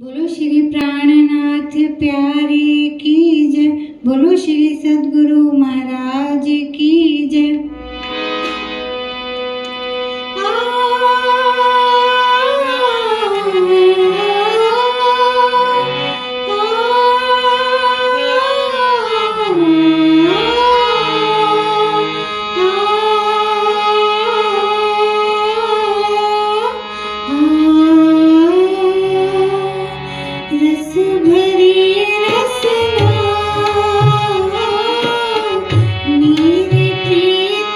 बोलो श्री प्राणनाथ प्यारे की जय। बोलो श्री सद्गुरु महाराज की जय। रस भरी रसना मेरे प्रीत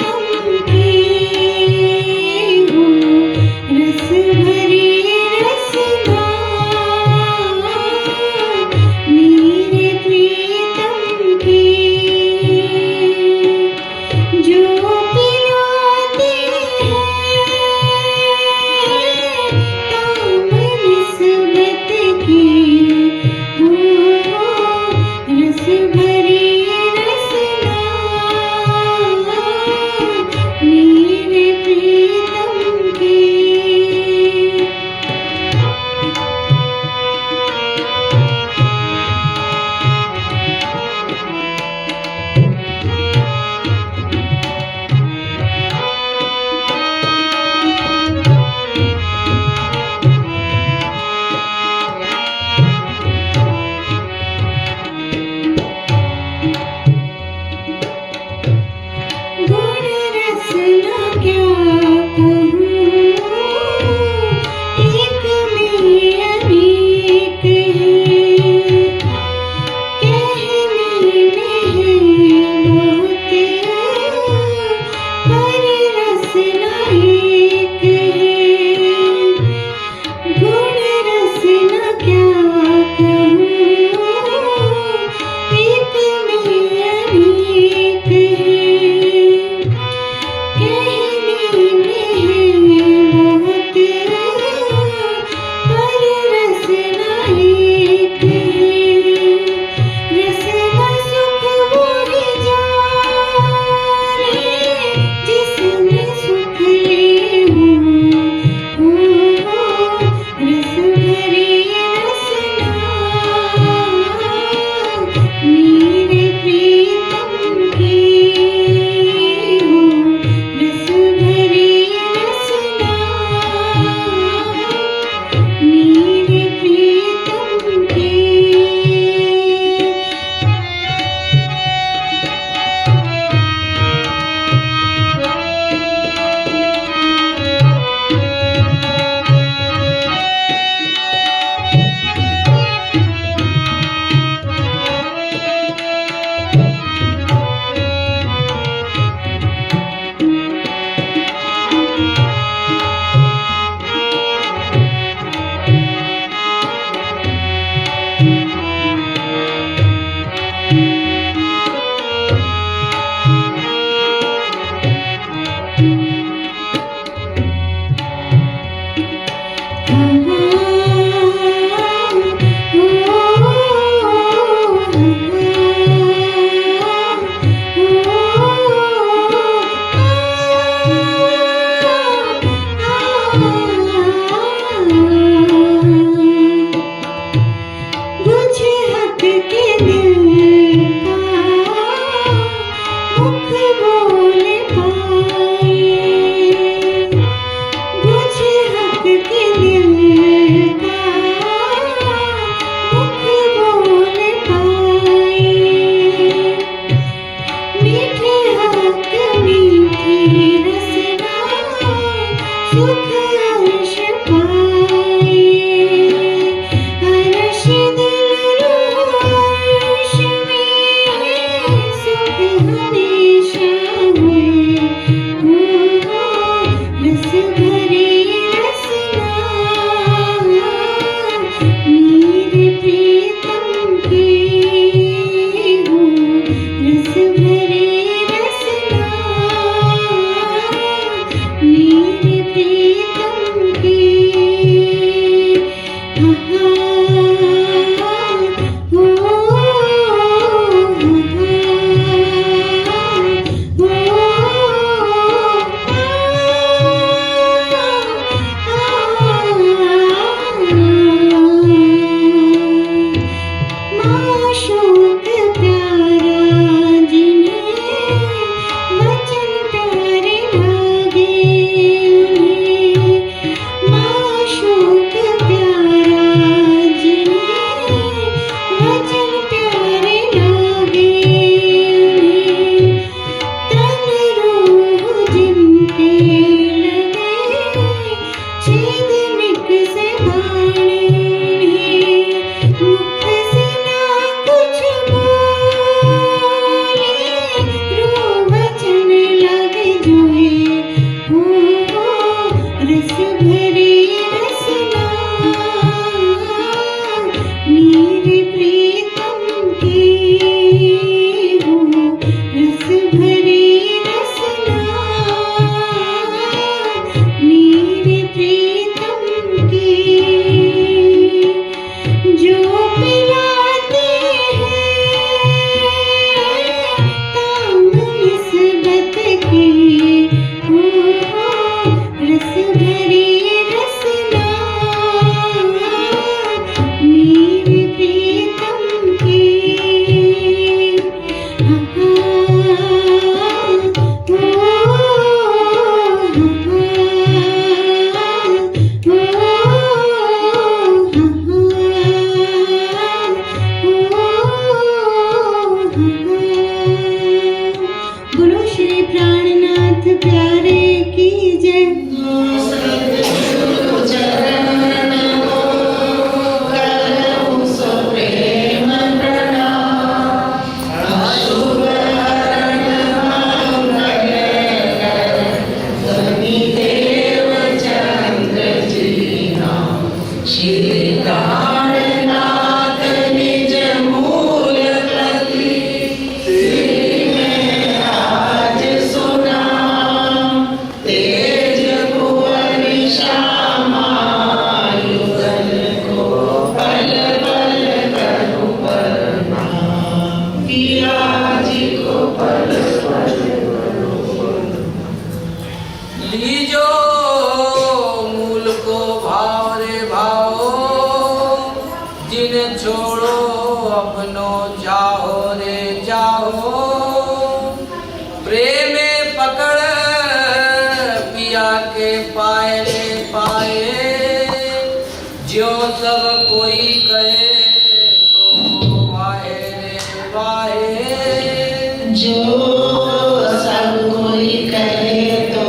प्राणनाथ निज मूल प्रति में आज सुना तेज भुवन श्यामायुगल को पल पल करु प्रणाम पिया जी को पल पल लीजो मूल को भाव रे भाओ जिन छोड़ो अपनो जाओ रे जाओ प्रेम पकड़ पिया के पाए रे पाए जो सब कोई कहे तो वाहे रे वाहे जो सब कोई कहे तो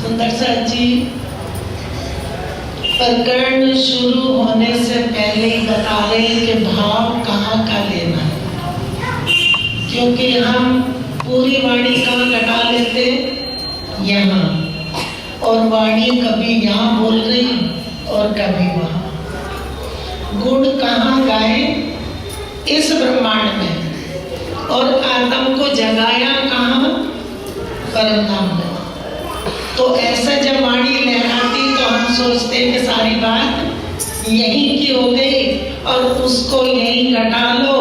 सुंदर सा जी प्रकरण शुरू होने से पहले ही बता रहे कि भाव कहाँ का लेना है, क्योंकि हम पूरी वाणी कहाँ लगा लेते, यहाँ, और वाणी कभी यहाँ बोल रही और कभी वहाँ। गुण कहाँ गाए, इस ब्रह्मांड में, और आत्म को जगाया कहाँ, परमधाम में। तो ऐसा जब वाणी लहराती तो हम सोचते कि सारी बात यहीं की हो गई और उसको यहीं घटा लो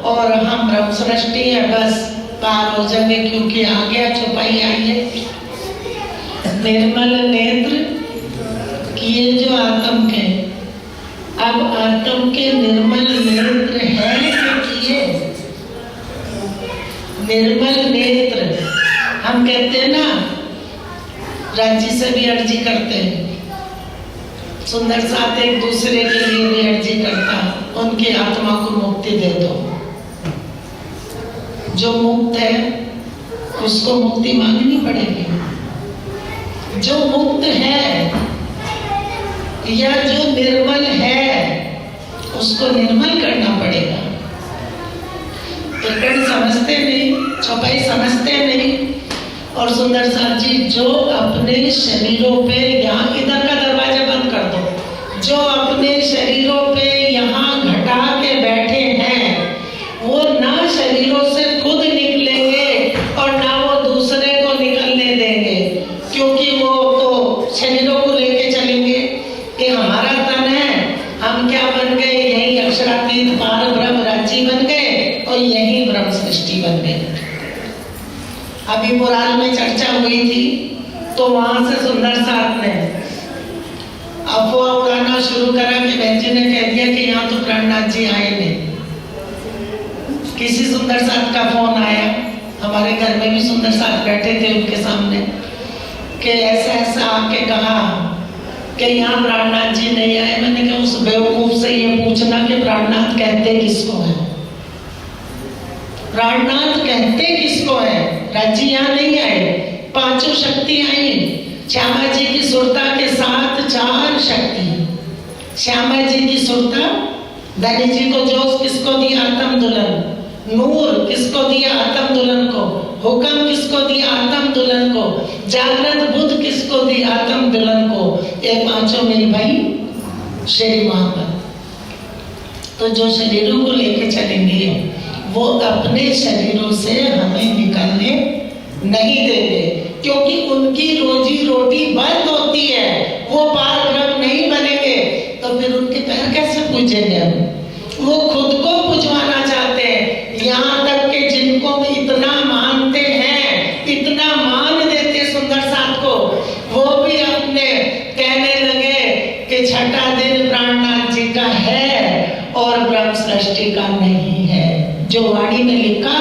और हम ब्रह्म सृष्टि है, बस पार हो जाएंगे, क्योंकि आ गया छुपाई आई है। निर्मल नेत्र किए जो आत्म के, अब आत्म के निर्मल नेत्र है कि किए, निर्मल नेत्र हम कहते हैं ना, राज्य से भी अर्जी करते हैं, सुंदर साथ एक दूसरे के लिए भी अर्जी करता, उनकी आत्मा को मुक्ति दे दो। जो मुक्त है उसको मुक्ति मांगनी पड़ेगी, जो मुक्त है या जो निर्मल है उसको निर्मल करना पड़ेगा। प्रकरण समझते नहीं, छपाई समझते नहीं। और सुंदर साथ जी जो अपने शरीरों पे, यहाँ इधर का दरवाजा बंद कर दो, जो अपने शरीरों पे यहाँ घटा के बैठे हैं वो ना शरीरों से खुद निकलेंगे और ना वो दूसरे को निकलने देंगे, क्योंकि वो तो शरीरों को लेके चलेंगे कि हमारा तन है, हम क्या बन गए, यही अक्षरातीत पार ब्रह्म राज्य बन गए और यही ब्रह्म सृष्टि बन गए। अभी पुराण में चर्चा हुई थी तो वहां से सुंदर साथ ने अफवाह उड़ाना शुरू करा कि बहन जी ने कह दिया कि यहाँ तो प्राणनाथ जी आए नहीं। किसी सुंदर साथ का फोन आया, हमारे घर में भी सुंदर साथ बैठे थे उनके सामने, कि ऐसा ऐसा आके कहा कि यहाँ प्राणनाथ जी नहीं आए। मैंने कहा उस बेवकूफ से ये पूछना कि प्राणनाथ कहते किसको है, प्राणनाथ कहते किसको है। राज्य यहाँ नहीं आए, पांचों शक्ति आई, श्यामा जी की सुरता के साथ चार शक्ति। श्यामा जी की सुरता, धनी जी को जोश किसको दिया, आत्म दुल्हन, नूर किसको दिया, आत्म दुल्हन को, हुक्म किसको दिया, आत्म दुल्हन को, जागृत बुद्ध किसको दिया, आत्म दुल्हन को। ये पांचों मेरी भाई श्री महापद। तो जो शरीरों को लेके चलेंगे वो अपने शरीरों से हमें निकलने नहीं देंगे, क्योंकि उनकी रोजी रोटी बंद होती है, वो पार ब्रह्म नहीं बनेंगे तो फिर उनके पैर कैसे पूजेंगे हम। वो खुद को पूजवाना चाहते हैं, यहाँ तक कि जिनको इतना मानते हैं, इतना मान देते सुंदर साथ को, वो भी अपने कहने लगे कि छठा दिन प्राणनाथ जी का है और ब्रह्म सृष्टि का नहीं है। जो वाणी में लिखा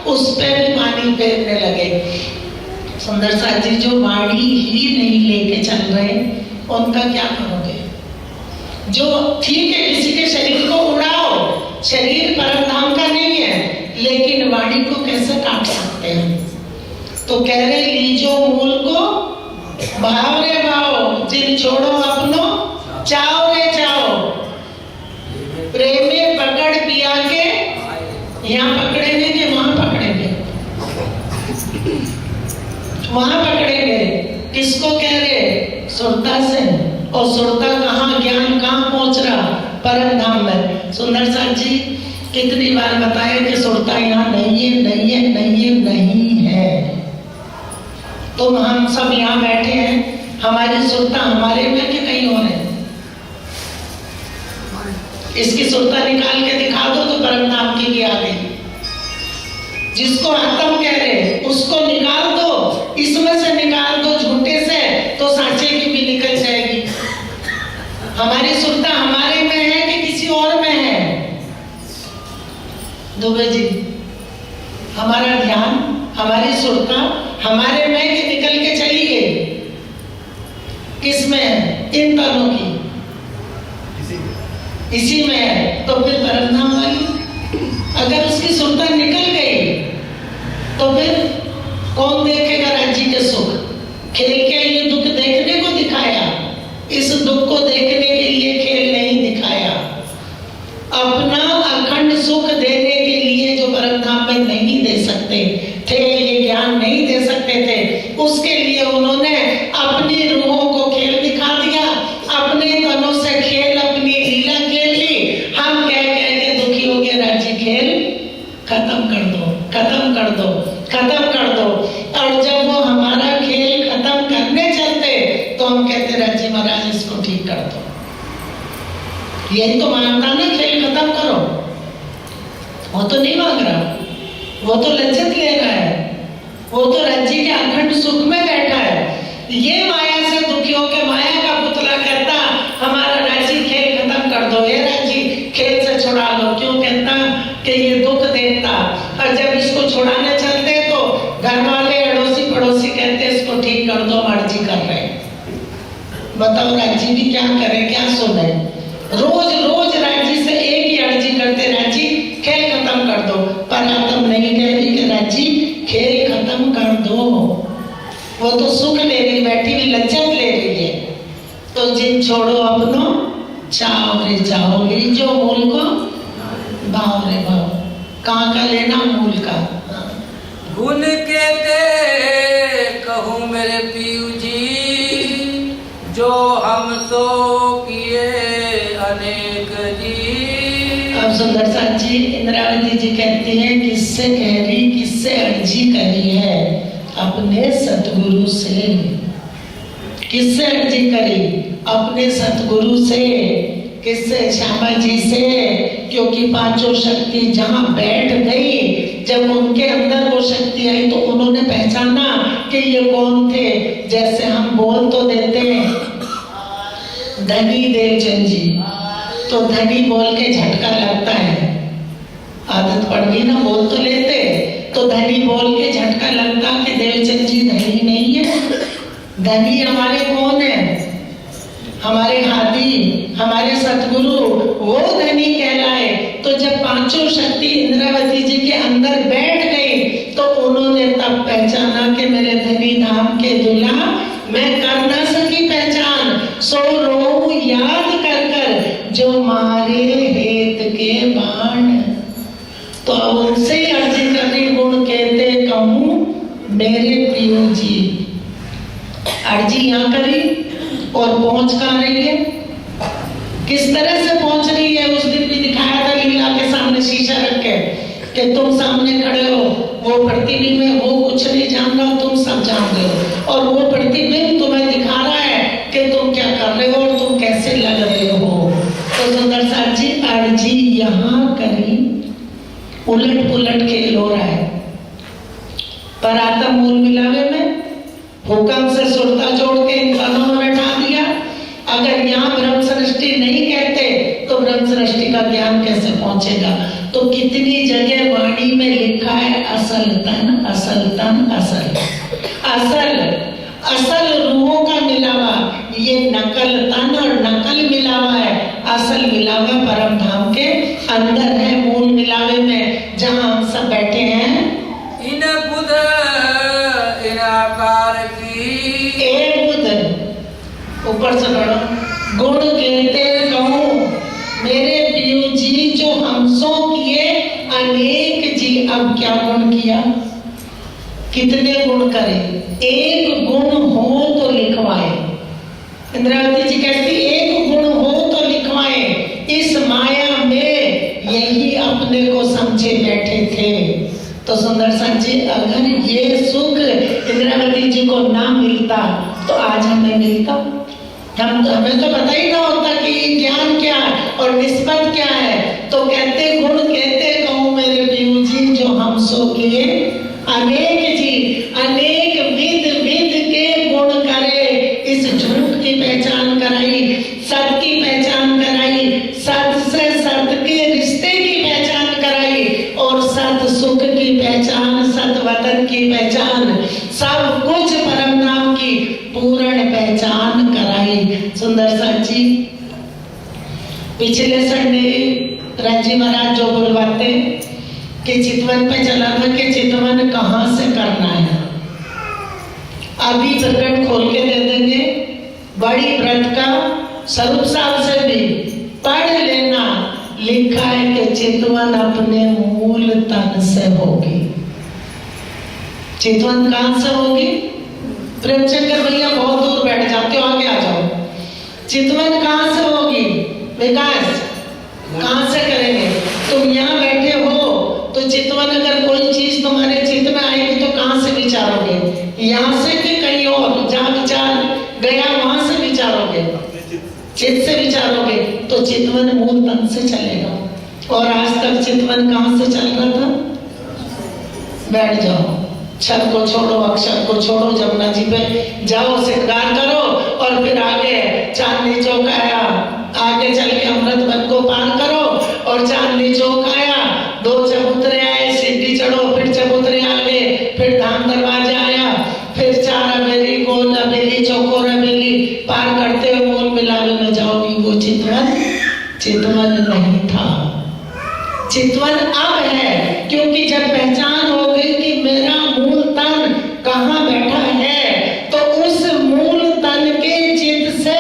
उस पे भी पानी फेरने लगे। सुंदर साथ जी जो वाणी ही नहीं लेके चल रहे, उनका क्या करोगे। जो ठीक है किसी के शरीर को उड़ाओ, शरीर परमधाम का नहीं है, लेकिन वाणी को कैसे काट सकते हैं। तो कह रहे लीजो मूल को भाव रे भाव, जिन छोड़ो अपनो चाओ रे चाओ, प्रेमे पकड़ पिया के। यहाँ पकड़ेंगे कि वहां पकड़ेंगे, वहां पकड़ेंगे। किसको कह रहे? सुरता से। और सुरता कहाँ, ज्ञान कहाँ पहुंच रहा? परम धाम में। सुंदर साथ जी कितनी बार बताया कि सुरता यहाँ नहीं है, नहीं है, नहीं है, नहीं है। तो हम सब यहाँ बैठे हैं, हमारी सुरता हमारे में कि कहीं और है? इसकी सुरता निकाल के दिखा दो तो परम धाम की भी आ गई। जिसको आत्म कह रहे उसको निकाल दो, इसमें से निकाल दो झूठे से, तो सांचे की भी निकल जाएगी। हमारी सुरता हमारे में है कि किसी और में है? दुबे जी, हमारा ध्यान, हमारी सुरता हमारे में कि निकल के चली गई? किस में है? इन तनों की इसी में है। तो फिर परम धाम वाली अगर उसकी सुरता निकल गई तो फिर कौन देखेगा राज्य के सुख? खेल के लिए दुख देखने को दिखाया, इस दुख को देखने के लिए खेल नहीं दिखाया। अपना अखंड सुख देने के लिए जो परम धाम में नहीं दे सकते थे, ये ज्ञान नहीं दे सकते थे, उसके लिए उन्होंने अपनी रूहों को खेल दिखा दिया, अपने तनों से खेल, अपनी लीला खेल ली। हम कह कह के दुखी हो गए, राज्य खेल खत्म कर दो, खत्म कर दो, खत्म कर दो। और जब वो हमारा खेल खत्म करने चलते तो हम कहते राज्य महाराज इसको ठीक कर दो। यही तो मांगता ना, खेल खत्म करो। वो तो नहीं मांग रहा, वो तो लज्जत ले रहा है, वो तो राज्य के अखंड सुख में बैठा है। ये माया से दुखी होकर माया का पुतला कहता हमारा राज्य खेल खत्म कर दो, ये राज्य खेल से छुड़ा लो। क्यों कहता कि ये दुख देता, और जब इसको छुड़ाने चलते तो घर वाले अड़ोसी पड़ोसी कहते इसको ठीक कर दो, मर्जी कर रहे। बताओ राज्य भी क्या करे, क्या सुने? रोज रोज राज्य से एक ही अर्जी करते, राज्य खेल खत्म कर दो। पर आत्म नहीं कह रही कि राज्य खेल खत्म कर दो। वो तो सुख ले रही, बैठी हुई लज्जत ले रही है। तो जिन छोड़ो अपनो चाओ रे जाओ, जो मूल को भाव रे भाव। कहाँ का लेना? मूल का। गुण के दे कहूँ मेरे पीयू जी, जो हम तो किए अनेक जी। अब सुंदर साथ जी, इंद्रावती जी कहती हैं किससे कह रही, किससे अर्जी करी है? अपने सतगुरु से। किससे अर्जी करी? अपने सतगुरु से। किससे? श्यामा जी से। क्योंकि पांचों शक्ति जहां बैठ गई, जब उनके अंदर वो शक्ति आई तो उन्होंने पहचाना कि ये कौन थे। जैसे हम बोल तो देते हैं धनी देवचंद जी, तो धनी बोल के झटका लगता है, आदत पड़ गई ना, बोल तो लेते, तो धनी बोल के झटका लगता कि देवचंद जी धनी नहीं है। धनी हमारे कौन है? हमारे हाथी, हमारे सतगुरु, वो धनी कहलाए। तो जब पांचों शक्ति इंद्रावती जी के अंदर बैठ गई तो उन्होंने तब पहचाना कि मेरे धनी धाम के दूल्हा, मैं कर ना सकी पहचान, सो रो याद कर कर जो मारे हेत के बाण। तो अब उनसे अर्जी करनी, गुण कहते कहूँ मेरे प्रियो जी। अर्जी यहाँ करी और पहुंच कहाँ रही है? किस तरह से पहुंच रही है? उस दिन भी दिखाया था लीला के सामने शीशा रख के कि तुम सामने खड़े हो, वो प्रतिबिंब में वो कुछ नहीं जान रहा, तुम सब जान रहे हो, और वो प्रतिबिंब तुम्हें दिखा रहा है कि तुम क्या कर रहे हो और तुम कैसे लग रहे हो। तो सुंदर साथ जी अर्जी यहाँ करी, उलट पुलट खेल हो रहा है। पर आत्म मूल मिलावे में हुक्म से सुरता जोड़ के इन कानों में बैठा दिया। अगर यहाँ ब्रह्म सृष्टि नहीं कहते तो ब्रह्म सृष्टि का ज्ञान कैसे पहुंचेगा? तो कितनी जगह वाणी में लिखा है असल तन, असल तन, असल असल असल रूहों का मिलावा। ये नकल तन और नकल मिलावा है, असल मिलावा परम धाम के अंदर है, मूल मिलावे में जहाँ हम सब बैठे हैं। इन बुध इन आकार की एक बुध, ऊपर से पढ़ो, गुण कहते कहूँ मेरे प्रियो जी जो हमसों किए अनेक जी। अब क्या गुण किया? कितने गुण करे? एक गुण हो तो ले साथ जी, अगर ये सुख इंद्रावती जी को ना मिलता तो आज हमें मिलता? हमें तो पता ही ना होता कि ज्ञान क्या है और निस्बत क्या है। तो कहते गुण कहते कहूँ मेरे पीयू जी, जो हम सो किए अनेक जी, अनेक विध विध के गुण करे। इस झूठ की पहचान कराई, सत की पहचान कराई, सत से सत के रिश्ते की पहचान कराई, और सत सुख की पहचान, सत वतन की पहचान, सब कुछ परम नाम की पूर्ण पहचान कराई। सुंदर साथ जी, पिछले संडे राजी महाराज जो बुलवाते कि चितवन पे चला था कि चितवन कहाँ से करना है। अभी प्रकट खोल के दे देंगे, बड़ी व्रत का स्वरूप साहब से भी पढ़ लेना। लिखा है कि चितवन अपने मूल तन से होगी। चितवन कहाँ से होगी? प्रेमचंद्र भैया बहुत दूर बैठ जाते हो, आगे आ जाओ। चितवन कहाँ से होगी? विकास कहाँ से करेंगे? तुम यहाँ बैठे हो तो चितवन अगर कोई चीज तुम्हारे चित्त में आएगी तो कहाँ से विचारोगे? यहाँ से कि कहीं और? जहाँ विचार गया वहां से विचारोगे, चित्त से विचारोगे, तो चितवन मूल तन से चलेगा। और आज तक चितवन कहाँ से चल रहा था? बैठ जाओ, छत को छोड़ो, अक्षर को छोड़ो, जमुना जी पे जाओ, श्रृंगार करो, और फिर आगे चांदनी चौक आया, आगे चल के अमृत वन को पार करो, और चांदनी चौक आया, 2 चबूतरे आए, सीढ़ी चढ़ो, फिर चबूतरे आगे, फिर धाम दरवाजा आया, फिर 4 हवेली, गोल हवेली, चौकोर हवेली पार करते हुए मूल मिलावे में जाओगी। वो चितवन चितवन नहीं था। चितवन अब है, क्योंकि जब पहचान हो गई कि मेरा मूल तन कहाँ बैठा है, तो उस मूल तन के चित्त से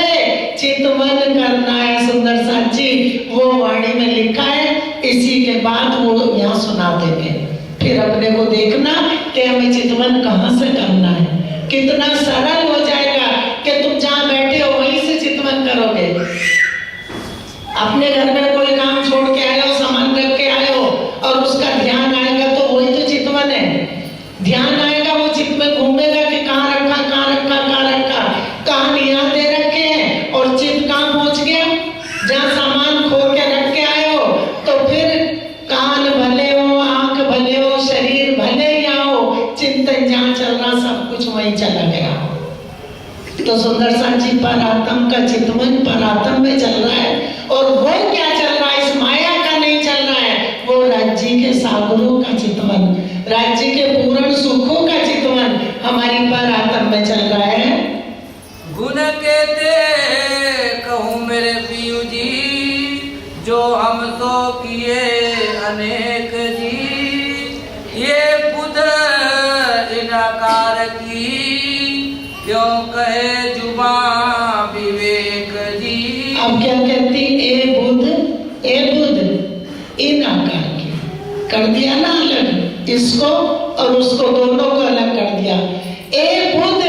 चितवन करना है। सुंदर साथ जी, वो वाणी में लिखा है, इसी के बाद वो यहाँ सुना देंगे। फिर अपने को देखना कि हमें चितवन कहाँ से करना है। कितना सरल हो जाएगा कि तुम जहाँ बैठे हो वहीं से चितवन करोगे। अपने घर में कोई काम छोड़ के आए हो, सामान रख के आए हो, और उसका ध्यान आएगा तो वही तो चितवन है। ध्यान आएगा, वो चित्त में घूमेगा कि कहाँ रखा, कहाँ रखा, कहाँ रखा, कहाँ यहाँ दे रखे हैं, और चित्त कहाँ पहुंच गया? जहाँ सामान खो के रख के आए हो। तो फिर कान भले हो, आंख भले हो, शरीर भले या हो, चिंतन जहाँ चल रहा सब कुछ वहीं चला गया। तो सुंदर साथ जी, परात्म का चितवन परात्म में चल रहा है, और वो क्या चल रहा है? इस माया का नहीं चल रहा है, वो राज्य के सागरों का चितवन, राज्य के पूर्ण सुखों का चितवन हमारी परात्म में चल रहा है। गुण कहते कहूँ मेरे पीयू जी, जो हम तो किए अनेक जी, ये बुध इनकार की, क्यों कहे जुबां विवेक जी। अब क्या कहती? ए बुध इनकार की, कर दिया ना अलग, इसको और उसको दोनों को अलग कर दिया। ए बुध,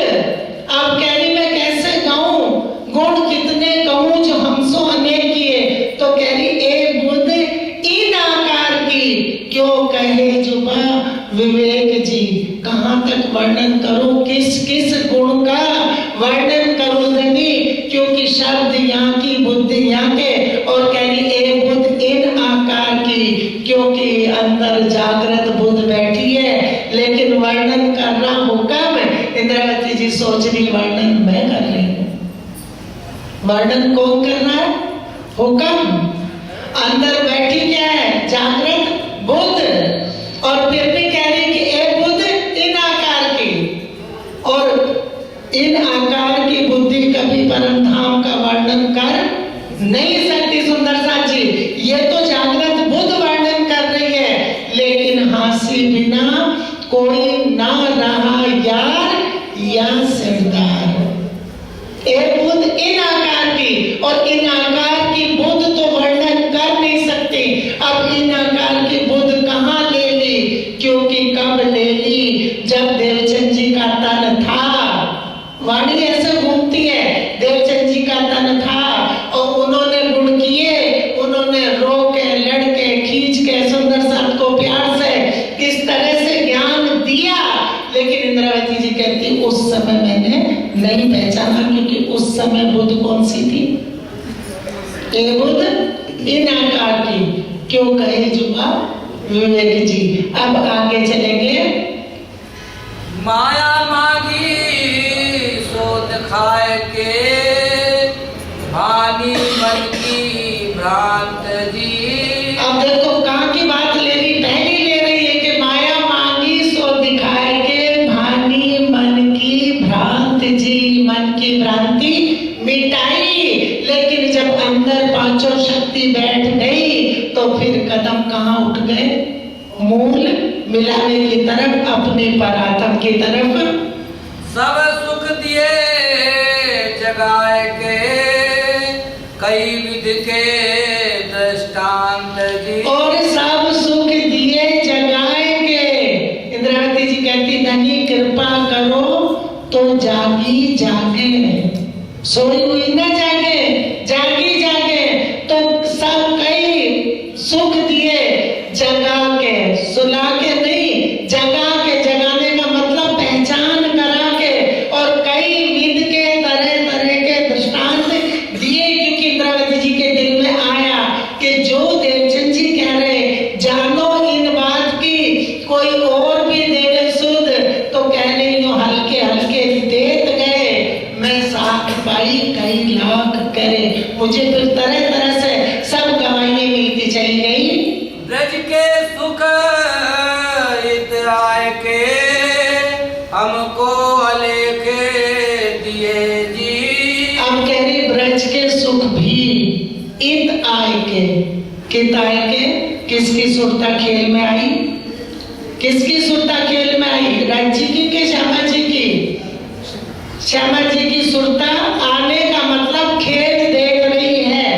अब कह रही मैं कैसे कहूँ, गुण कितने कहूँ जो हमसो अनेक किए। तो कह रही ए बुध इन आकार की, क्यों कहे जुबां विवेक जी। कहाँ तक वर्णन करूं, किस किस गुण का वर्णन करूं धनी, क्योंकि शब्द यहाँ की, बुद्धि यहाँ के। और कह रही ए बुध इन आकार की, क्योंकि अंदर जागृत बुध बैठी है, लेकिन वर्णन कर रहा हूं कब? इंद्रावती जी सोच रही वर्णन मैं कर रही हूँ। वर्णन कौन कर रहा है? हुक्म। अंदर बैठी क्या है? जागृत बुध। और फिर भी कह रही कि ए बुध इन आकार की, और इन आकार की बुद्धि कभी परम धाम का वर्णन कर नहीं सकती। सुंदर साथ जी, ये तो जागृत बुध वर्णन कर रही है, लेकिन हासी बिना कोई ना रहा यार या सरदार। ए बुध इन आकार की, और इन आकार की बुध तो वर्णन कर नहीं सकती। अब इन आकार की बुध कहाँ ले ली? क्योंकि कब ले ली? जब देवचंद जी का तन था। वाणी ऐसे घूमती है, देवचंद जी का तन था, और उन्होंने गुण किए, उन्होंने रो के, लड़ के, खींच के, सुंदर साथ को प्यार से, किस तरह से ज्ञान नहीं पहचाना, क्योंकि उस समय बुद्ध कौन सी थी? ये बुद्ध इन आकार की। क्यों कहे जुआ विवेक जी। अब आगे चलेंगे। माया मांगी सोत खाए के भानी मन की भ्रांत जी। अब देखो कहाँ की बात ले रही, पहली ले रही है कि माया मांगी सो दिखाए के भानी मन की भ्रांत जी। मन की भ्रांति मिटाई, लेकिन जब अंदर पांचों शक्ति बैठ गई तो फिर कदम कहाँ उठ गए? मूल मिलाने की तरफ, अपने परात्म की तरफ। सब सुख दिए जगाए के कई विध के दृष्टांत जी। और सब सुख दिए जगाएंगे। इंद्रावती जी कहती धनी कृपा करो तो जागी जागे, सोई हुई न जागे, जागी जागे। तो सब कई सुख दिए जगा के, सुला के नहीं, जगा के। जगाने का मतलब पहचान करा के, और कई विध के तरह तरह के दृष्टांत दिए, क्योंकि इंद्रावती जी के दिल में आया कि जो देवचंद जी कह रहे जानो इन बात की, कोई और भी देवे सुध तो कह रही हो हल्के हल्के देत गए, मैं साथ पाई कई लाख करे। मुझे फिर तरह तरह से सब गवाइयां मिलती चली गई। ब्रज के सुख इत आए के हमको अलेखे दिए जी। अब कह रही ब्रज के सुख भी इत आए के, कित आए के, किसकी सुरता खेल में आई? किसकी सुरता खेल में आई? राज्य की के श्यामा जी की? श्यामा जी की सुरता आने का मतलब खेल देख रही है,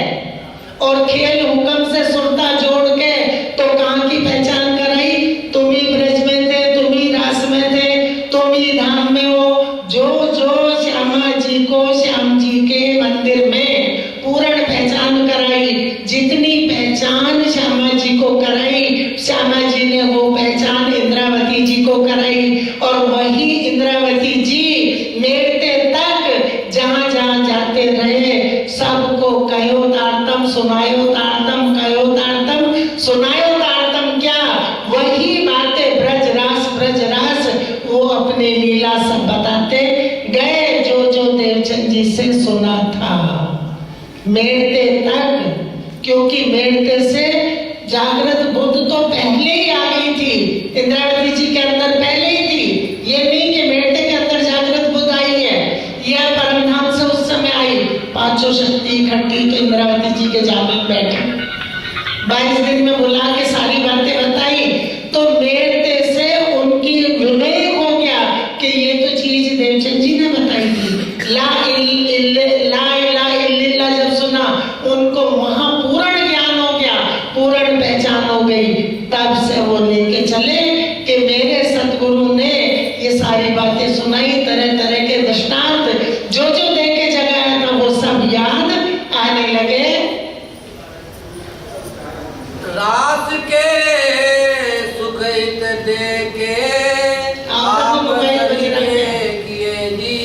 और खेल हुक्म से सुरता जोड़ के तो कहाँ की पहचान कराई? तुम ही ब्रज में थे, तुम ही रास में थे, तुम ही धाम में हो। जो जो श्यामा जी को श्याम जी के मंदिर में पूर्ण पहचान कराई, जितनी पहचान श्यामा जी को कराई, श्यामा जी ने वो पहचान इंद्रावती जी को कराई। और वही इंद्रावती जी मेरते तक जहाँ जहाँ जाते रहे सबको कहो तारतम सुनायो तारतम, कहो तारतम सुनायो तारतम। क्या वही बातें ब्रज रास वो अपने लीला सब बताते गए, जो जो देवचंद जी से सुना था मेरते तक। क्योंकि मेरते से जागृत बुद्ध तो पहले ही आ गई थी, इंद्रावती जी के अंदर पहले ही थी। ये नहीं कि मेरते के अंदर जागृत बुद्ध आई है, यह परमधाम से उस समय आई। पांचों शक्ति इकट्ठी तो इंद्रावती जी के जागृत बैठे 22 दिन में बुला के सारी बातें बताई, तो मेरते से उनकी विवेक हो गया कि ये तो चीज देवचंद जी ने बताई थी। ला इला इल्लल्लाह जब सुना उनको वहां पूर्ण ज्ञान हो गया, पूर्ण पहचान हो गई। तब से वो लेके चले कि मेरे सतगुरु ने ये सारी बातें सुनाई, तरह तरह के दृष्टांत जो जो देखे जगाया था वो सब याद आने लगे। रास के सुख इत दे के आप किए जी।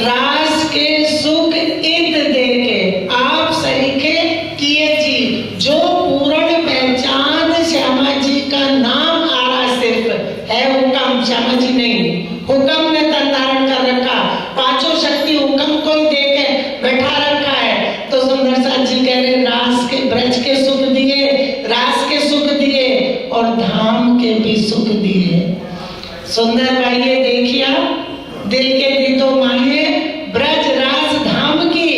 रास के सुख इत दे के आप सरीखे किए जी। जो पूर्ण पहचान श्यामा जी का नाम आ रहा सिर्फ है, हुक्म श्यामा जी नहीं, हुक्म ने तन धारण कर रखा, पांचों शक्ति हुक्म को ही देके बैठा रखा है। तो सुंदर साथ जी कह रहे रास के ब्रज के सुख दिए, रास के सुख दिए और धाम के भी सुख दिए। सुंदर भाई ये देखिया दिल के दी तो माहे ब्रज रास धाम की,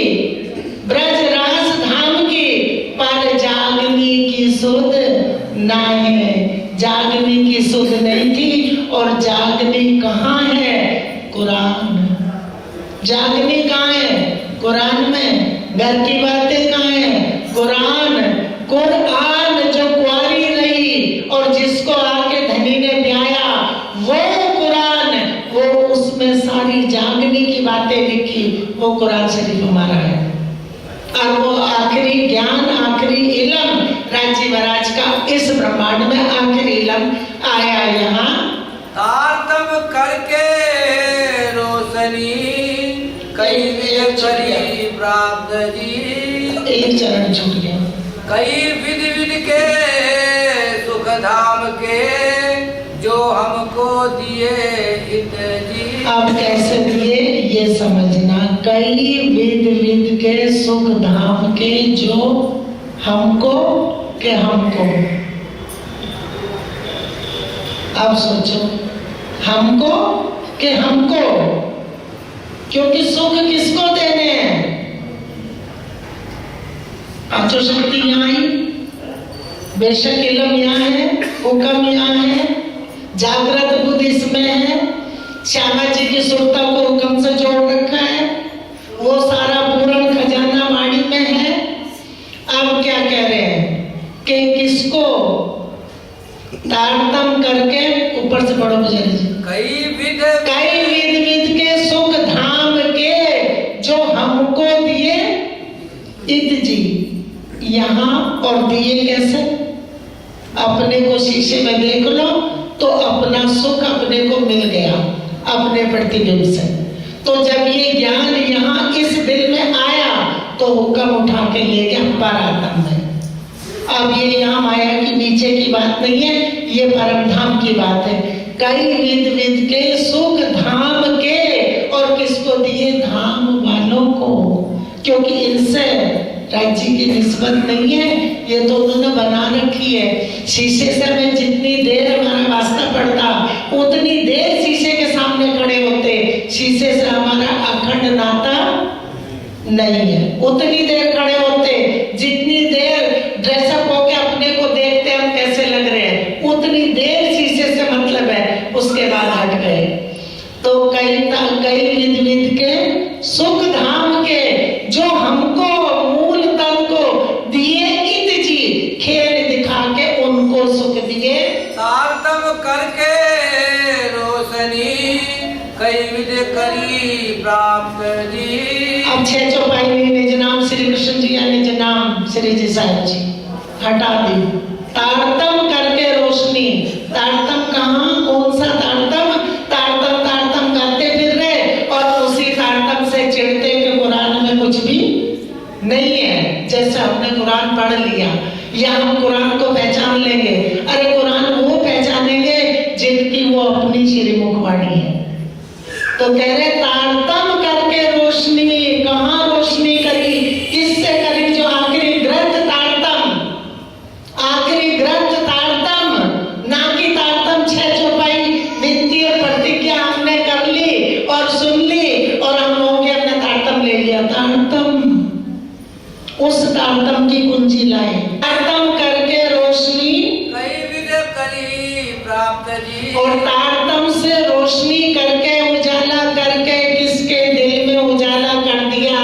ब्रज रास धाम की, पर जागनी की सुध ना है। जागनी की सुध नहीं थी, और जागनी कहाँ है? कुरान। जागनी कहाँ है? कुरान में। घर की बातें कहाँ है? कुरान। कुरान जो कुआरी रही और जिसको आके धनी ने ब्याया, वो कुरान, वो उसमें सारी जागनी की बातें लिखी, वो कुरान शरीफ हमारा है। और वो आखिरी ज्ञान, आखिरी इल्म राज्य महाराज का इस ब्रह्मांड में आखिरी इल्म आया यहाँ। तारतम करके रोशनी कई विध करी प्राप्त जी, एक चरण छूट गया। कई विध विध के सुख धाम के जो हमको दिए हित जी। अब कैसे दिए ये समझना। कई विध विध के सुख धाम के जो हमको के हमको। अब सोचो, हमको के हमको, क्योंकि सुख किसको देने हैं? पांचों शक्ति यहाँ आई, बेशक इल्म यहाँ है, हुक्म यहाँ है, जागृत बुद्धि इसमें है, श्यामा जी की सुरता को हुक्म से जोड़ रखा है, वो सारा पूर्ण खजाना वाणी में है। अब क्या कह रहे हैं कि किसको तारतम करके, ऊपर से पढ़ो पुजारी जी। कई विध विध के सुख धाम के जो हमको दिए इत जी। यहाँ और दिए कैसे? अपने को शीशे में देख लो तो अपना सुख अपने को मिल गया अपने प्रतिबिंब से। तो जब ये ज्ञान यहाँ इस दिल में आया तो हुक्म उठा के ले गया परात्म में। अब ये यहाँ माया की नीचे की बात नहीं है, ये परम धाम की बात है। कई विध विध के सुख धाम के, और किसको दिए? धाम वालों को, क्योंकि इनसे राज्य की निस्बत नहीं है, ये तो उन्होंने बना रखी है। शीशे से हमें जितनी देर हमारा वास्ता पड़ता उतनी देर शीशे के सामने खड़े होते, शीशे से हमारा अखंड नाता नहीं है। उतनी देर खड़े होते जितनी देर ड्रेसअप होके अपने को देखते हम कैसे लग रहे हैं, उतनी देर शीशे से मतलब है, उसके बाद हट गए। तो कई विध विध के सुख धाम के जो हमको मूल तन को दिए इत जी, खेल दिखा के उनको सुख दिए। तारतम करके रोशनी कई विध करी प्राप्त जी। अब 6 चौपाई में निज नाम श्री कृष्ण जी या निज नाम श्री जी साहब जी हटा दी। तारतम करके रोशनी, तारतम कहाँ? कौन सा तारतम? तारतम तारतम करते फिर रहे और उसी तारतम से चिढ़ते कि कुरान में कुछ भी नहीं है। जैसे हमने कुरान पढ़ लिया या हम कुरान को पहचान लेंगे। अरे कुरान वो पहचानेंगे जिनकी वो अपनी श्रीमुख वाणी है। तो कह रहे तारतम करके रोशनी, कहाँ रोशनी करी? किससे करी? जो आखिरी ग्रंथ तारतम, आखिरी ग्रंथ तारतम, ना कि तारतम 6 चौपाई वित्तीय प्रतिज्ञा हमने कर ली और सुन ली और हम लोगों ने अपना तारतम ले लिया। तारतम, उस तारतम की कुंजी लाए। तारतम करके रोशनी कई विध करी प्राप्त जी। और तारतम से रोशनी करके उजाला करके किसके दिल में उजाला कर दिया?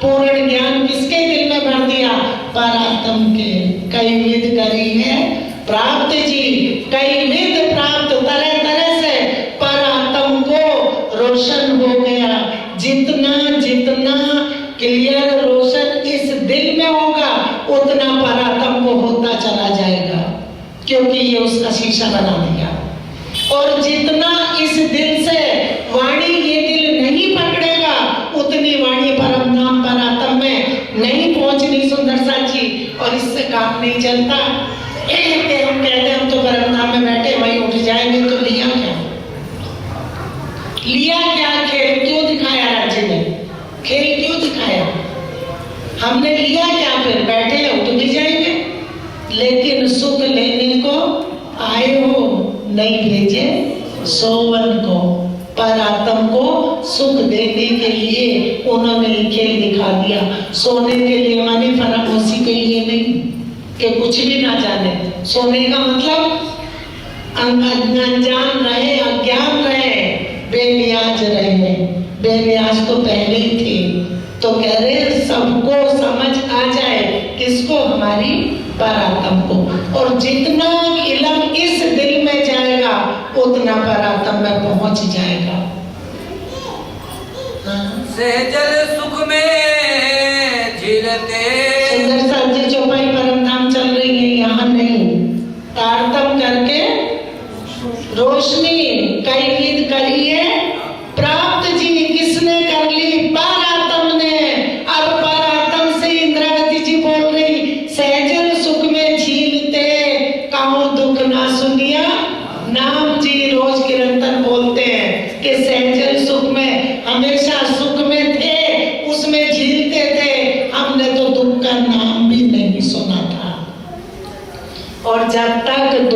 पूर्ण ज्ञान किसके दिल में भर दिया? परात्म के। कई विध करी है प्राप्त जी, कई विध प्राप्त तरह तरह से परात्म को रोशन हो गया। जितना जितना क्लियर रोशन इस दिल में होगा उतना परात्म को होता चला जाएगा, क्योंकि ये उसका शीशा बना दिया। और जितना इस दिल से वाणी ये दिल नहीं पकड़ेगा उतनी वाणी परम नाम परात्म में नहीं पहुंचनी सुंदर सा जी। और इससे काम नहीं चलता। हम कहते हम तो परम नाम में बैठे वहीं उठ जाएंगे, तो लिया क्या? लिया क्या? खेल क्यों दिखाया राज्य ने? खेल क्यों दिखाया? हमने लिया क्या? फिर बैठे उठ भी जाएंगे, लेकिन सुख लेने को आए हो, नहीं भेजे सोवन को। परात्म को सुख देने के लिए उन्होंने खेल दिखा दिया। सोने के लिए माने फरामोशी के लिए नहीं कि कुछ भी ना जाने। सोने का मतलब अनजान रहे, अज्ञान रहे, बेनियाज रहे। बेनियाज तो पहले ही थे। तो कह रहे सबको समझ आ जाए, किसको? हमारी परात्म को। और जितना इल्म इस दिल में जाएगा उतना परात्म में पहुंच जाएगा। सहजल सुख में झिलते। सुंदर सा जी चौपाई परम धाम चल रही है, यहाँ नहीं। तारतम करके रोशनी कई विध करी है प्राप्त जी। किसने कर ली?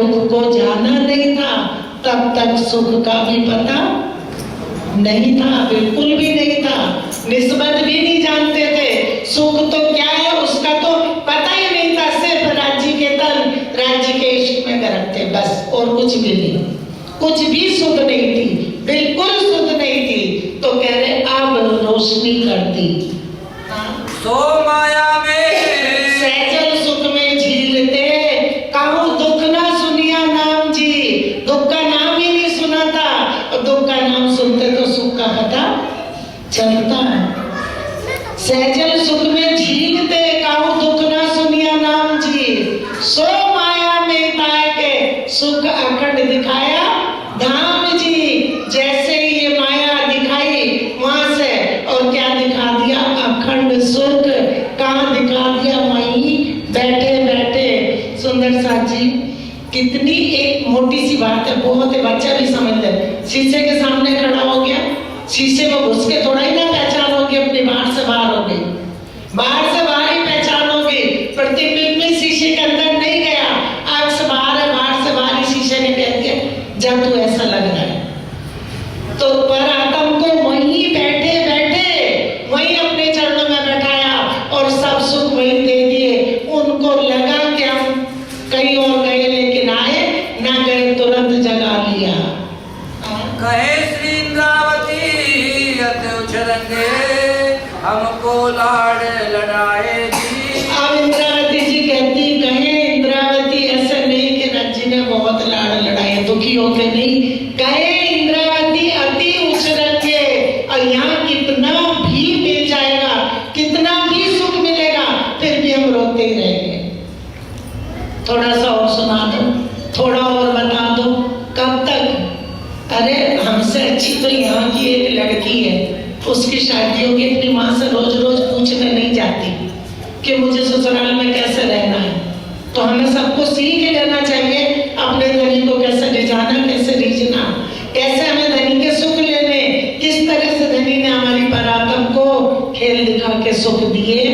दुख को जाना नहीं था तब तक सुख का भी पता नहीं था, बिल्कुल भी नहीं था, निस्बत भी नहीं जानते थे। सुख तो क्या है उसका तो पता ही नहीं था, सिर्फ राज्य के तन, राज्य के इश्क में गर्क थे बस, और कुछ भी नहीं, कुछ भी सुध नहीं थी, बिल्कुल सुध नहीं थी। तो कह रहे अब रोशनी करती सो माया में सहजल सुख में झीलते, कहूँ दुख ना सुनिया नाम जी, दुख का नाम ही नहीं सुना था, और दुख का नाम सुनते तो सुख का पता चलता है। सहजल सुख में झीलते, कहूँ दुख ना सुनिया नाम जी, सो माया में ताए के सुख अखंड दिखाया धाम जी। जैसे ही ये माया दिखाई वहां से, और क्या दिखा दिया, अखंड सुख। कहाँ दिखा दिया, वहीं बैठे बैठे। सुंदर साथ जी, कितनी एक मोटी सी बात है, बहुत है, बच्चा भी समझ ले। शीशे के सामने खड़ा हो गया, शीशे में घुस के थोड़ा ही ना पहचानोगे अपनी, बाहर से बाहर हो गई, बाहर से बाहर ही पहचानोगे, प्रतिबिंब में शीशे के अंदर नहीं गया, आग से बाहर है, बाहर से बाहर ही शीशे ने कह दिया जब तू ऐसा लग रहा है। तो पर आत्म को वहीं बैठे बैठे वहीं अपने चरणों में बैठाया और सब सुख वहीं दे दिए। उनको लगा कि हम कहीं और गए लेकिन आए ना गए, तुरंत जगा लिया। कहे श्री इंद्रावती अति उछलंगे, हमको लाड लड़ाए जी। अब इंद्रावती जी कहती, कहे इंद्रावती ऐसा नहीं कि राज्य ने बहुत लाड़ लड़ाए, दुखी होके नहीं, कहे इंद्रावती अति उछलंगे, और यहाँ कितना भी मिल जाएगा, कितना भी सुख मिलेगा, फिर भी हम रोते ही रहेंगे। थोड़ा सा और सुना दो, थोड़ा और बता दो, कब तक? अरे हमसे अच्छी तो यहाँ की एक लड़की है, उसकी शादी होगी, अपनी माँ से रोज रोज पूछने नहीं जाती कि मुझे ससुराल में कैसे रहना है। तो हमें सबको सीख लेना चाहिए अपने धनी को कैसे रिझाना, कैसे रीझना, कैसे हमें धनी के सुख लेने, किस तरह से धनी ने हमारी पराक्रम को खेल दिखा के सुख दिए।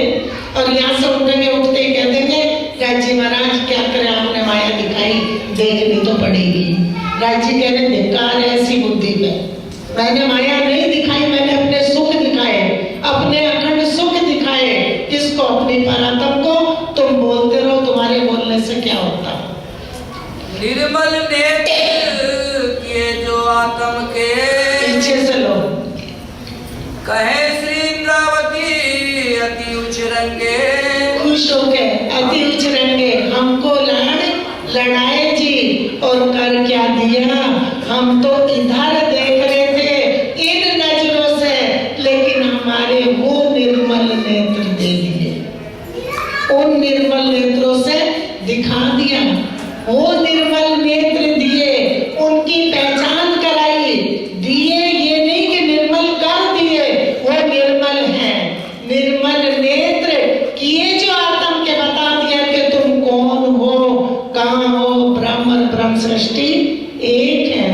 और यहाँ से उठेंगे, उठते ही कह देंगे राजी महाराज क्या करें, आपने माया दिखाई, देखनी तो पड़ेगी। राजी कह रहे धिक्कार है ऐसी बुद्धि पे, मैंने माया नहीं दिखाई, मैंने अपने सुख दिखाए, अपने अखंड सुख दिखाए। किसको? अपनी पराक्रम को। तुम बोलते रहो, तुम्हारे बोलने से क्या होता? निर्मल नेत्र किए जो आत्म के, पीछे से लो। कहे श्री इंद्रावती अति उछरंगे, खुश होके अति उछरंगे, हमको लाड़ लड़ाए जी। और कर क्या दिया, हम तो इधर देख रहे थे इन नजरों से, लेकिन हमारे वो निर्मल नेत्र दे दिए, उन निर्मल नेत्रों से दिखा दिया, वो निर्मल नेत्र दिए, उनकी पहचान कराई, दिए ये नहीं कि निर्मल कर दिए, वो निर्मल है, निर्मल नेत्र किए जो आत्म के बता दिया कि तुम कौन हो, कहाँ हो। ब्रह्म और ब्रह्म सृष्टि एक है,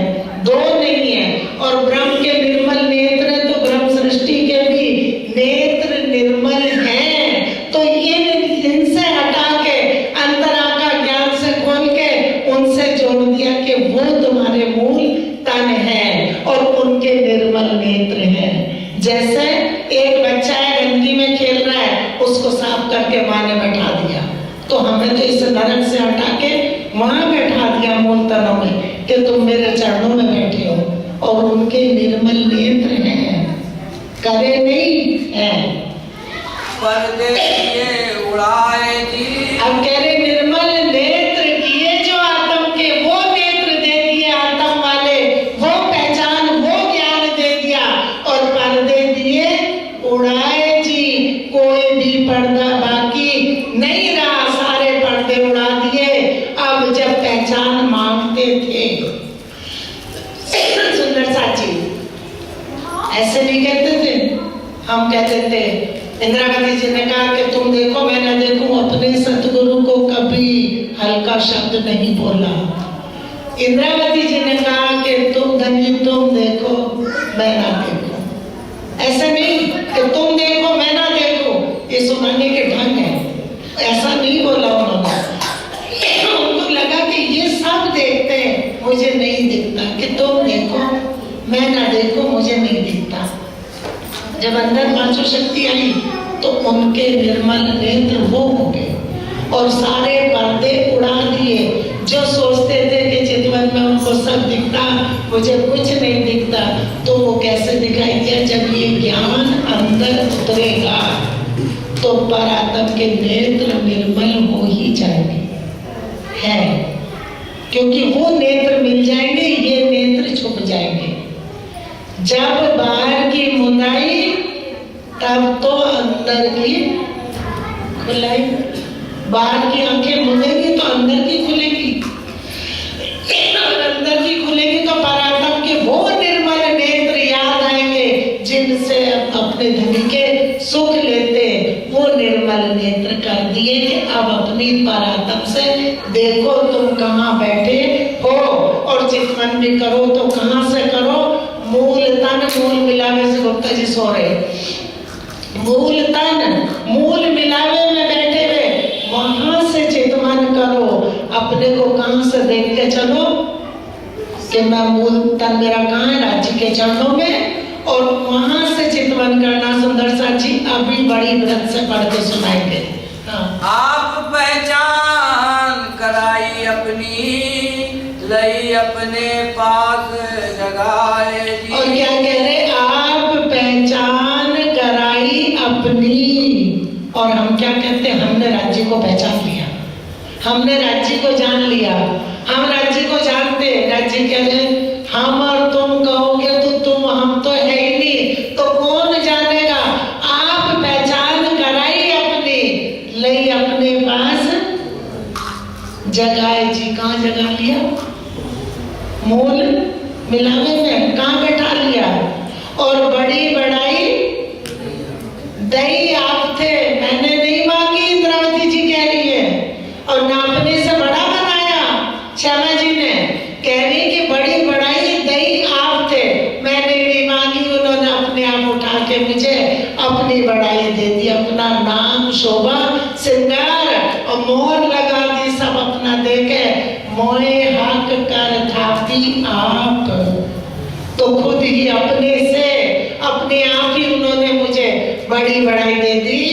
दो नहीं है। और ब्रह्म के निर्मल नेत्र तो ब्रह्म सृष्टि के भी नेत्र निर्मल हैं। तो इनसे हटा के अंतरा का ज्ञान से खोल के उनसे जोड़ दिया कि वो तुम्हारे मूल तन है और उनके निर्मल नेत्र हैं। जैसे एक बच्चा है गंदगी में खेल रहा है, उसको साफ करके माँ ने बैठा दिया, तो हमें तो इस नरक से हटा के वहां बैठा दिया मूल तनों में कि तुम मेरे चरणों में बैठे हो। और उनके निर्मल नेत्र हैं, करे नहीं है, पर्दे किए उड़ाए जी। अब कह रहे निर्मल नेत्र किए जो आत्म के, वो नेत्र दे दिए आत्म वाले, वो पहचान, वो ज्ञान दे दिया। और पर्दे दिए उड़ाए जी, कोई भी पर्दा बाकी नहीं रहा, सारे पर्दे उड़ा दिए। अब जब पहचान मांगते थे, सुंदर साची ऐसे नहीं कहते थे, हम कहते थे, इंदिरावती जी ने कहा कि तुम देखो मैं न देखूं, अपने सतगुरु को कभी हल्का शब्द नहीं बोला। इंदिरावती जी ने कहा कि तुम धनी तुम देखो मैं ना देखूं, ऐसा नहीं कि तुम देखो मैं ना देखूं, ये सुनाने के ढंग है, ऐसा नहीं बोला उन्होंने। उनको लगा कि ये सब पांचों शक्ति आई तो उनके निर्मल नेत्र वो हो गए और सारे पर्दे उड़ा दिए। जो सोचते थे कि चितवन में उनको सब दिखता, मुझे कुछ नहीं दिखता, तो वो कैसे दिखाई दिया? जब ये ज्ञान अंदर उतरेगा तो परात्म के नेत्र निर्मल हो ही जाएंगे, है, क्योंकि वो नेत्र मिल जाएंगे, ये नेत्र छुप जाएंगे। जब बाहर की मुदाई तब तो अंदर की खुलाई। बाहर की आंखें मुदेंगी तो अंदर की खुलेगी, अंदर की खुलेगी तो परात्म के वो निर्मल नेत्र याद आएंगे जिनसे अपने धनी के सुख लेते। वो निर्मल नेत्र कर दिए कि अब अपनी परात्म से देखो तुम कहाँ बैठे हो और चितवन भी करो तो कहाँ से करो? मूल तन मूल मिलावे से गुप्ता जी सो रहे, मूल तन मूल मिलावे में बैठे हुए वहां से चितवन करो। अपने को कहां से देख के चलो कि मैं मूल तन मेरा कहाँ है? राज्य के चरणों में, और वहां से चितवन करना। सुंदर साची अभी बड़ी व्रत से पढ़ के सुनाएंगे। आप पहचान कराई अपनी, लई अपने पास जगाए जी। और क्या कह रहे? आप पहचान कराई अपनी। और हम क्या कहते हैं? हमने राज्य को पहचान लिया, हमने राज्य को जान लिया। हम राज्य को जानते, राज्य कह रहे हम और तुम कहोगे तो तुम, हम तो है ही नहीं, तो कौन जानेगा? आप पहचान कराई अपनी, लई अपने पास जगाए जी। कहाँ जगा लिया? मूल मिलावे में। कहाँ बैठा लिया? और बड़ी बड़ाई दई आप थे, मैंने नहीं मांगी, इंद्रावती जी कह रही है, और नापने से बड़ा बनाया श्यामा जी ने। कह रही कि बड़ी बड़ाई दई आप थे, मैंने नहीं मांगी, उन्होंने अपने आप उठा के मुझे अपनी बड़ाई दे दी। अपना नाम शोभा श्रृंगार और मोहर लगा दी, सब अपना देके मोहे हक कर थापी आप। तो खुद ही अपने से अपने आप ही उन्होंने मुझे बड़ी बड़ाई दे दी।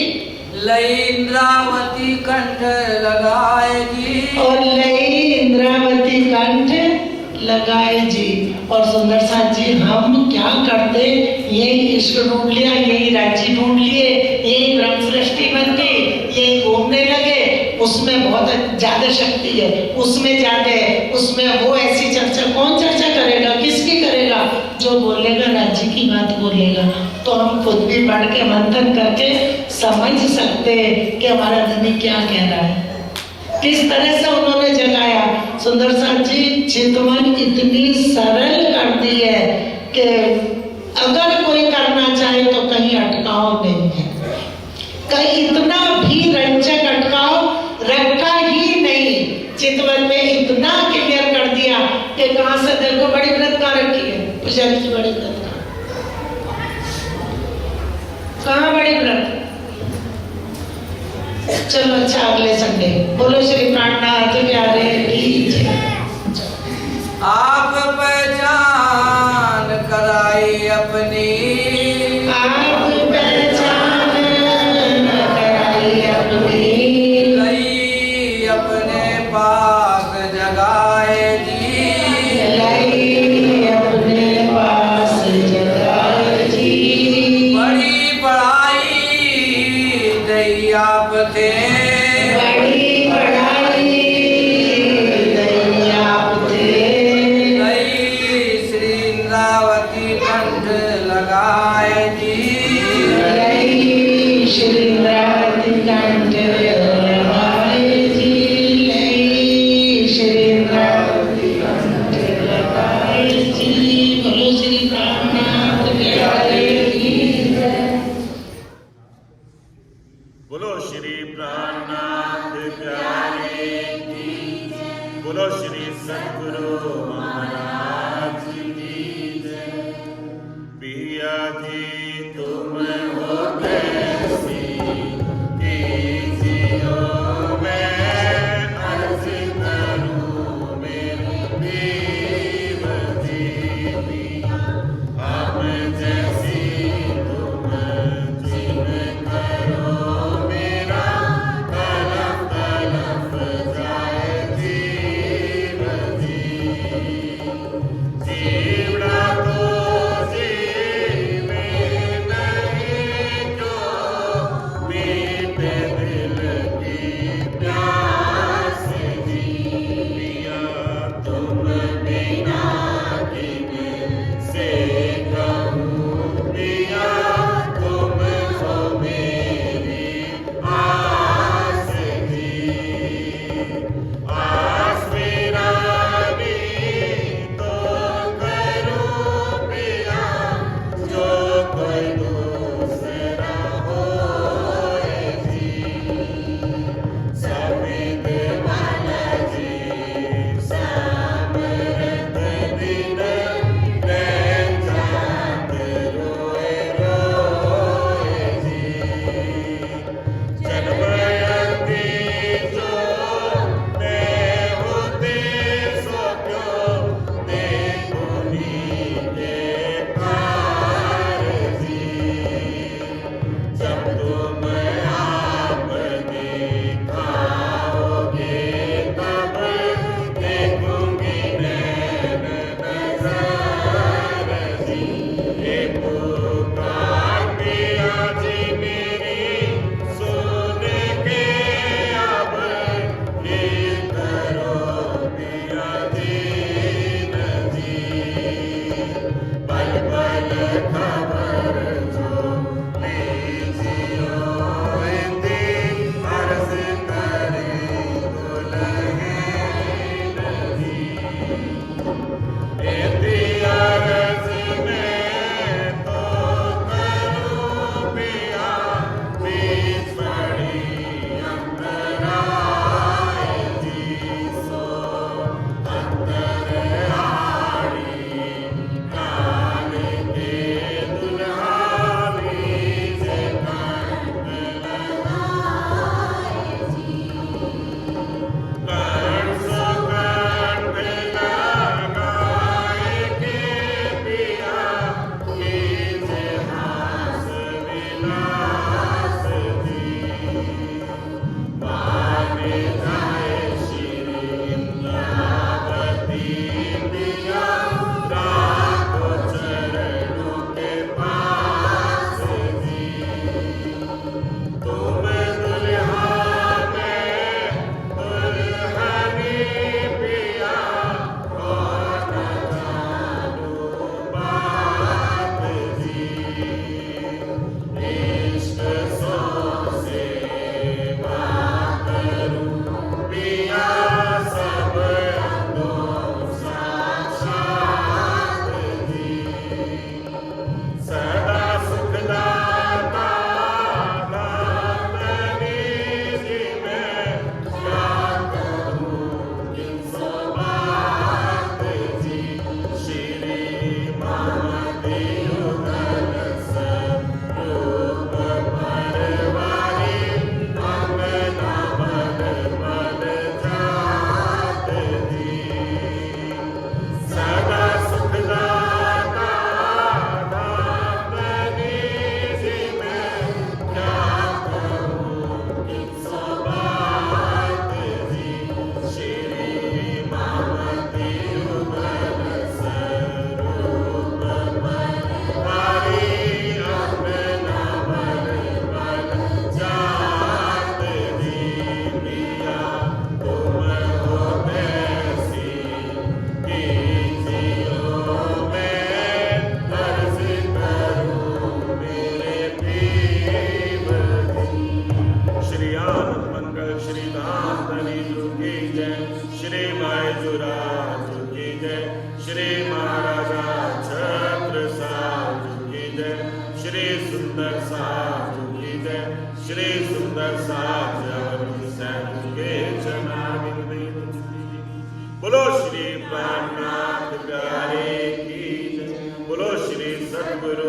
लई इंद्रावती कंठ लगाए जी, और लई इंद्रावती कंठ लगाए जी। और सुंदर साथ जी हम क्या करते? यही इश्क ढूंढ लिया, यही राज्य ढूंढ लिए, यही ब्रह्म सृष्टि बन गई, यही घूमने लगे। उसमें बहुत ज्यादा शक्ति है, उसमें ज्यादा है, उसमें वो ऐसी चर्चा कौन चर्चा करेगा? किसकी करेगा? जो बोलेगा राज्य की बात बोलेगा। तो हम खुद भी पढ़ के मंथन करके समझ सकते कि हमारा धनी क्या कह रहा है, किस तरह से उन्होंने जगाया। सुंदर साथ जी चितवन इतनी सरल कर दी है कि अगर कोई करना चाहे तो कहीं अटकाव नहीं है, कहीं इतना भी रंजक अटकाव रखा ही नहीं। चितवन में इतना क्लियर कर दिया कि कहां से देखो बड़ी व्रत कहाँ रखी है? पुजारी जी बड़ी व्रत कहाँ? बड़ी व्रत। चलो अच्छा अगले संडे। बोलो श्री प्राणनाथ प्यारे की जय। आप पहचान कराई अपनी, आप पहचान कराई अपनी, लई अपने पास जगाए जी। लई अपने पास जगाए जी। बड़ी बड़ाई दई आप थे, बड़ी बड़ाई दई आप थे, लई श्री इंद्रावती कंठ लगाए जी। लई श्री इंद्रावती कंठ लगाए जी। लई श्री इंद्रावती कंठ लगाए जी। बोलो श्री प्राणनाथ प्यारे की जय। बोलो श्री प्राणनाथ प्यारे की जय। बोलो श्री सद्गुरु महाराज की जय। पिया जी तुम हो कैसी कीजियो, मैं अर्ज करूं मेरे देव देवी। हम जैसी तुम जब तुम आप दिखाओगे तब देखूंगी नैन नजर जी। ये पुकार पिया जी मेरी सुन के अब ये करो पिया दीन जी। पल पल खबर जो लीजियो हिंदी अर्ज करे दुल्हन जी। इति अर्ज में तो करूं पिया बीच पड़ी अंतराय जी। सो अंतराड़ी काल के दुल्हारी से कंठ लगाए जी। कंठ सो कंठ लगाए के पिया कीजे हास विलास जी। माने जाए श्री इंद्रावती पिया राखो चरणों के पास जी। तुम दुल्हा में दुल्हनी पिया और न जानो बात जी। इष्ट सो सेवा करूं पिया सब अंगों साक्षात जी। सदा सुखदाता दातनी जी मैं क्या कहूँ किन सो बात जी। श्री ममती युगल स्वरूप परवारी अंगना बल बल जात जी। सदा सुखदाता दातनी जी मैं क्या कहूँ किन सो बात जी। श्री ममती युगल स्वरूप परवारी अंगना बल बल जात जी। पिया तुम हो वैसी कीजियो मैं अर्ज करूं मेरे पीर जी। श्री आनंद मंगल श्री धाम धनी जी की जय। श्री माय जुराज की जय। श्री महाराजा छत्र साहब की जय। श्री सुंदर साहब की जय। श्री सुंदर साहब के चरणारविंद की जय। बोलो श्री प्राणनाथ प्यारे की जय। बोलो श्री सद्गुरु